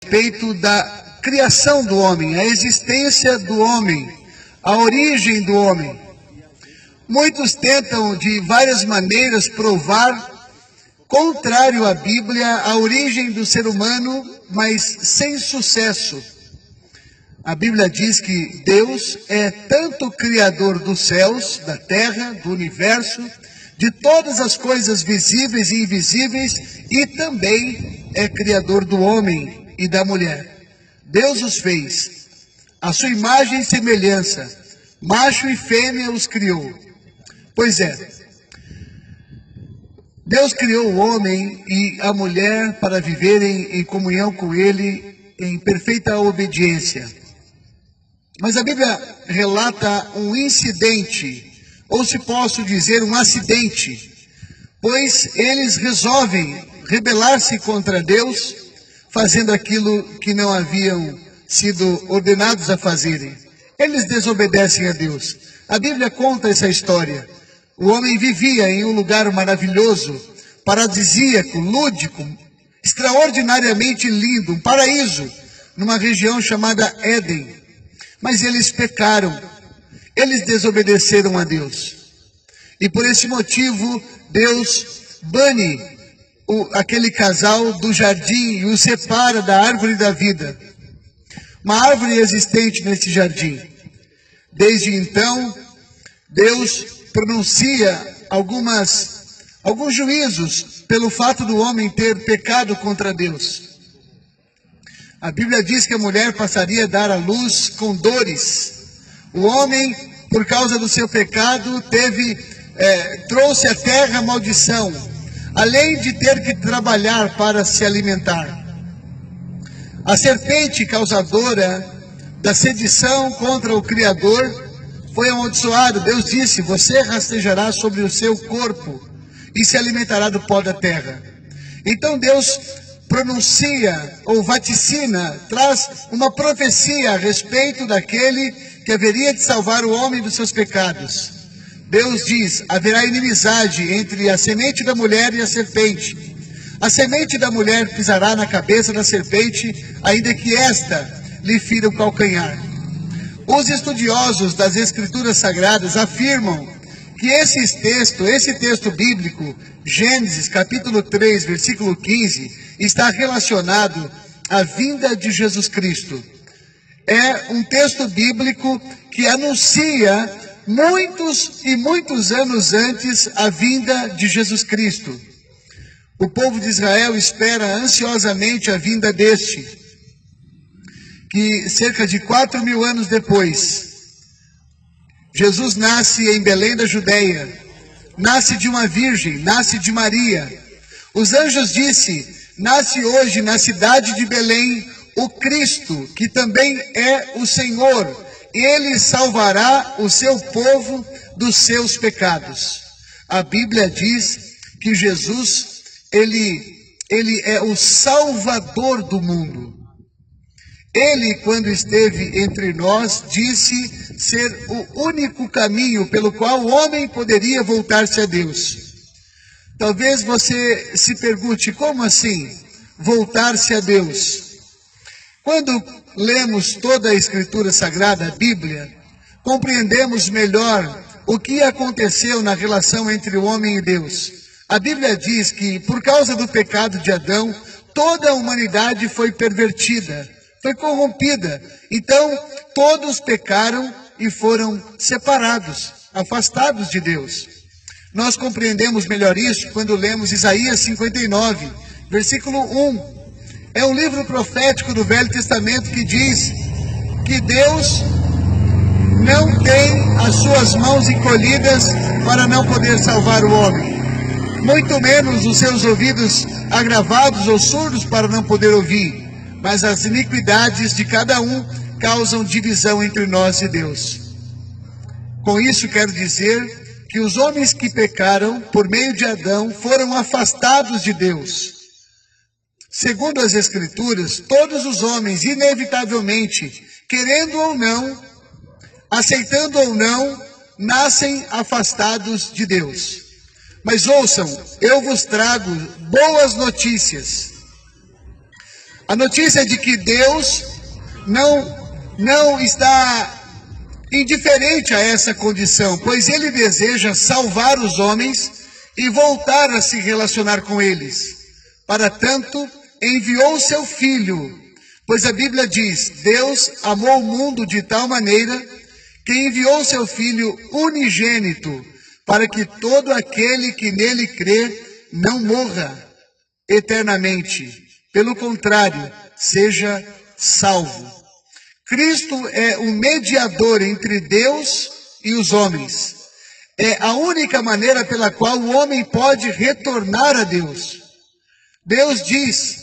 respeito da criação do homem, a existência do homem, a origem do homem. Muitos tentam de várias maneiras provar, contrário à Bíblia, a origem do ser humano, mas sem sucesso. A Bíblia diz que Deus é tanto criador dos céus, da terra, do universo, de todas as coisas visíveis e invisíveis, e também é criador do homem e da mulher. Deus os fez, a sua imagem e semelhança, macho e fêmea os criou. Pois é, Deus criou o homem e a mulher para viverem em comunhão com Ele, em perfeita obediência. Mas a Bíblia relata um incidente, ou se posso dizer um acidente, pois eles resolvem rebelar-se contra Deus, fazendo aquilo que não haviam sido ordenados a fazerem. Eles desobedecem a Deus. A Bíblia conta essa história. O homem vivia em um lugar maravilhoso, paradisíaco, lúdico, extraordinariamente lindo, um paraíso, numa região chamada Éden. Mas eles pecaram, eles desobedeceram a Deus. E por esse motivo, Deus bane aquele casal do jardim e o separa da árvore da vida. Uma árvore existente nesse jardim. Desde então, Deus pronuncia alguns juízos pelo fato do homem ter pecado contra Deus. A Bíblia diz que a mulher passaria a dar à luz com dores. O homem, por causa do seu pecado, trouxe à terra maldição, além de ter que trabalhar para se alimentar. A serpente causadora da sedição contra o Criador foi amaldiçoada. Deus disse: você rastejará sobre o seu corpo e se alimentará do pó da terra. Então Deus pronuncia ou vaticina, traz uma profecia a respeito daquele que haveria de salvar o homem dos seus pecados. Deus diz: haverá inimizade entre a semente da mulher e a serpente. A semente da mulher pisará na cabeça da serpente, ainda que esta lhe fira o calcanhar. Os estudiosos das Escrituras Sagradas afirmam que esse texto bíblico, Gênesis capítulo 3, versículo 15, está relacionado à vinda de Jesus Cristo. É um texto bíblico que anuncia muitos e muitos anos antes a vinda de Jesus Cristo. O povo de Israel espera ansiosamente a vinda deste, que cerca de 4.000 anos depois, Jesus nasce em Belém da Judeia, nasce de uma virgem, nasce de Maria. Os anjos disseram: nasce hoje na cidade de Belém o Cristo, que também é o Senhor. Ele salvará o seu povo dos seus pecados. A Bíblia diz que Jesus, ele é o Salvador do mundo. Ele, quando esteve entre nós, disse ser o único caminho pelo qual o homem poderia voltar-se a Deus. Talvez você se pergunte: como assim voltar-se a Deus? Quando lemos toda a Escritura Sagrada, a Bíblia, compreendemos melhor o que aconteceu na relação entre o homem e Deus. A Bíblia diz que, por causa do pecado de Adão, toda a humanidade foi pervertida, foi corrompida. Então, todos pecaram e foram separados, afastados de Deus. Nós compreendemos melhor isso quando lemos Isaías 59, versículo 1. É um livro profético do Velho Testamento que diz que Deus não tem as suas mãos encolhidas para não poder salvar o homem, muito menos os seus ouvidos agravados ou surdos para não poder ouvir, mas as iniquidades de cada um causam divisão entre nós e Deus. Com isso quero dizer que os homens que pecaram por meio de Adão foram afastados de Deus. Segundo as Escrituras, todos os homens, inevitavelmente, querendo ou não, aceitando ou não, nascem afastados de Deus. Mas ouçam, eu vos trago boas notícias. A notícia é de que Deus não está indiferente a essa condição, pois Ele deseja salvar os homens e voltar a se relacionar com eles. Para tanto, enviou seu Filho, pois a Bíblia diz: Deus amou o mundo de tal maneira que enviou seu Filho unigênito, para que todo aquele que nele crê não morra eternamente. Pelo contrário, seja salvo. Cristo é o mediador entre Deus e os homens. É a única maneira pela qual o homem pode retornar a Deus. Deus diz: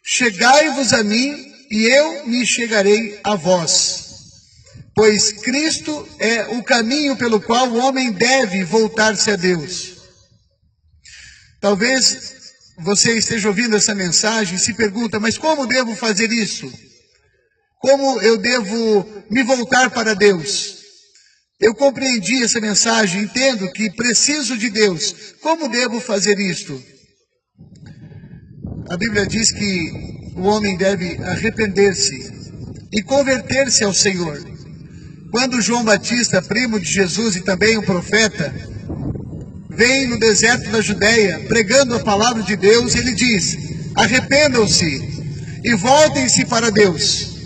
chegai-vos a mim e eu me chegarei a vós. Pois Cristo é o caminho pelo qual o homem deve voltar-se a Deus. Talvez você esteja ouvindo essa mensagem e se pergunta: mas como devo fazer isso? Como eu devo me voltar para Deus? Eu compreendi essa mensagem, entendo que preciso de Deus. Como devo fazer isto? A Bíblia diz que o homem deve arrepender-se e converter-se ao Senhor. Quando João Batista, primo de Jesus e também um profeta, vem no deserto da Judéia pregando a palavra de Deus, ele diz: arrependam-se e voltem-se para Deus.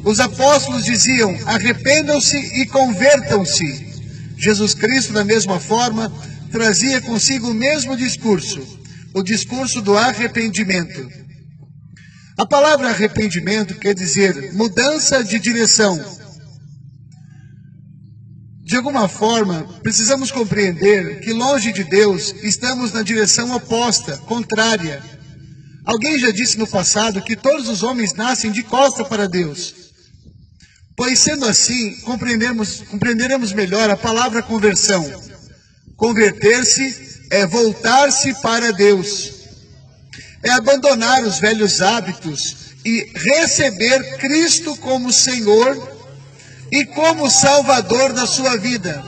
Os apóstolos diziam: arrependam-se e convertam-se. Jesus Cristo, da mesma forma, trazia consigo o mesmo discurso, o discurso do arrependimento. A palavra arrependimento quer dizer mudança de direção. De alguma forma, precisamos compreender que longe de Deus estamos na direção oposta, contrária. Alguém já disse no passado que todos os homens nascem de costa para Deus. Pois sendo assim, compreenderemos melhor a palavra conversão. Converter-se é voltar-se para Deus. É abandonar os velhos hábitos e receber Cristo como Senhor e como Salvador da sua vida.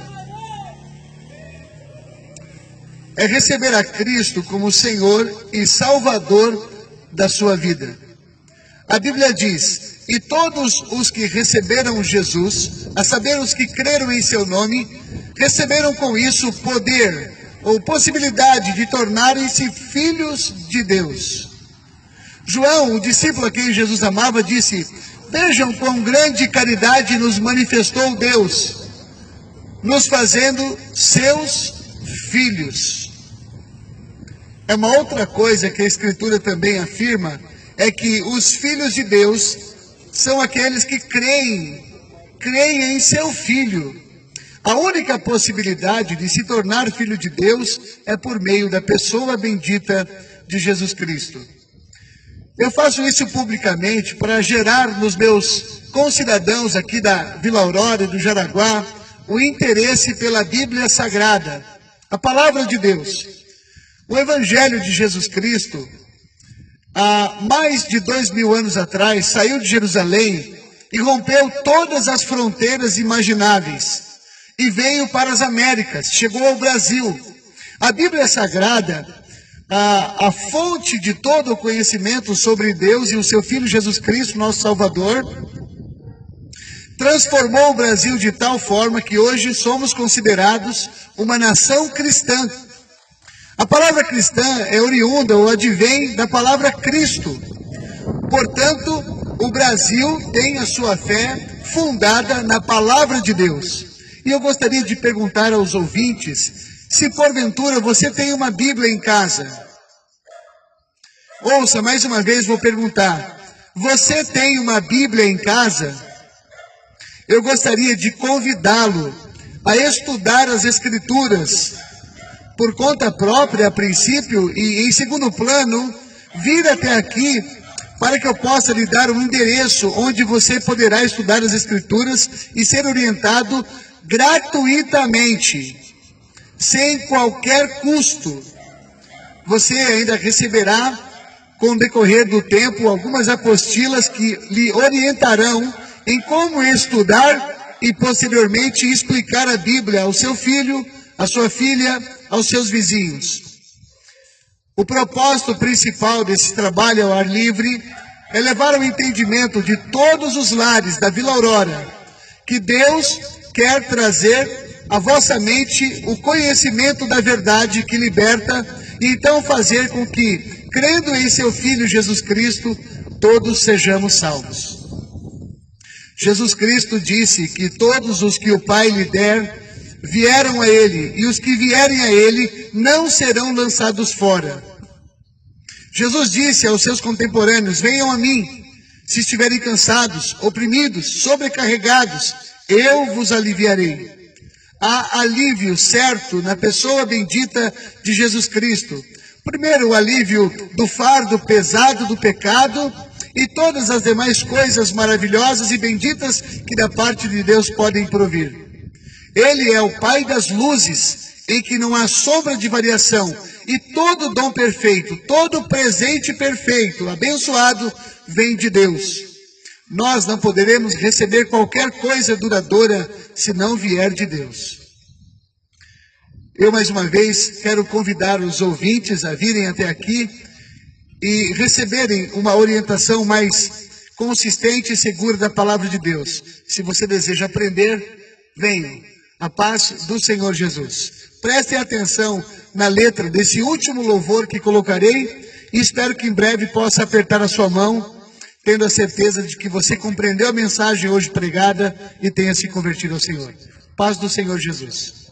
É receber a Cristo como Senhor e Salvador da sua vida. A Bíblia diz: e todos os que receberam Jesus, a saber, os que creram em seu nome, receberam com isso poder ou possibilidade de tornarem-se filhos de Deus. João, o discípulo a quem Jesus amava, disse: vejam quão grande caridade nos manifestou Deus, nos fazendo seus filhos. É uma outra coisa que a Escritura também afirma, é que os filhos de Deus são aqueles que creem em seu Filho. A única possibilidade de se tornar filho de Deus é por meio da pessoa bendita de Jesus Cristo. Eu faço isso publicamente para gerar nos meus concidadãos aqui da Vila Aurora e do Jaraguá o interesse pela Bíblia Sagrada, a Palavra de Deus. O Evangelho de Jesus Cristo, há mais de 2000 anos atrás, saiu de Jerusalém e rompeu todas as fronteiras imagináveis e veio para as Américas, chegou ao Brasil. A Bíblia Sagrada, a fonte de todo o conhecimento sobre Deus e o seu Filho Jesus Cristo, nosso Salvador, transformou o Brasil de tal forma que hoje somos considerados uma nação cristã. A palavra cristã é oriunda ou advém da palavra Cristo. Portanto, o Brasil tem a sua fé fundada na palavra de Deus. E eu gostaria de perguntar aos ouvintes, se porventura você tem uma Bíblia em casa. Ouça, mais uma vez vou perguntar, você tem uma Bíblia em casa? Eu gostaria de convidá-lo a estudar as Escrituras, por conta própria a princípio, e em segundo plano, vir até aqui para que eu possa lhe dar um endereço onde você poderá estudar as Escrituras e ser orientado gratuitamente, sem qualquer custo. Você ainda receberá, com o decorrer do tempo, algumas apostilas que lhe orientarão em como estudar e posteriormente explicar a Bíblia ao seu filho, à sua filha, aos seus vizinhos. O propósito principal desse trabalho ao ar livre é levar ao entendimento de todos os lares da Vila Aurora que Deus quer trazer à vossa mente o conhecimento da verdade que liberta e então fazer com que, crendo em seu Filho Jesus Cristo, todos sejamos salvos. Jesus Cristo disse que todos os que o Pai lhe der vieram a Ele, e os que vierem a Ele não serão lançados fora. Jesus disse aos seus contemporâneos: venham a mim, se estiverem cansados, oprimidos, sobrecarregados, eu vos aliviarei. Há alívio certo na pessoa bendita de Jesus Cristo. Primeiro, o alívio do fardo pesado do pecado e todas as demais coisas maravilhosas e benditas que da parte de Deus podem provir. Ele é o Pai das luzes, em que não há sombra de variação, e todo dom perfeito, todo presente perfeito, abençoado, vem de Deus. Nós não poderemos receber qualquer coisa duradoura se não vier de Deus. Eu, mais uma vez, quero convidar os ouvintes a virem até aqui e receberem uma orientação mais consistente e segura da palavra de Deus. Se você deseja aprender, venham. A paz do Senhor Jesus. Prestem atenção na letra desse último louvor que colocarei e espero que em breve possa apertar a sua mão, tendo a certeza de que você compreendeu a mensagem hoje pregada e tenha se convertido ao Senhor. Paz do Senhor Jesus.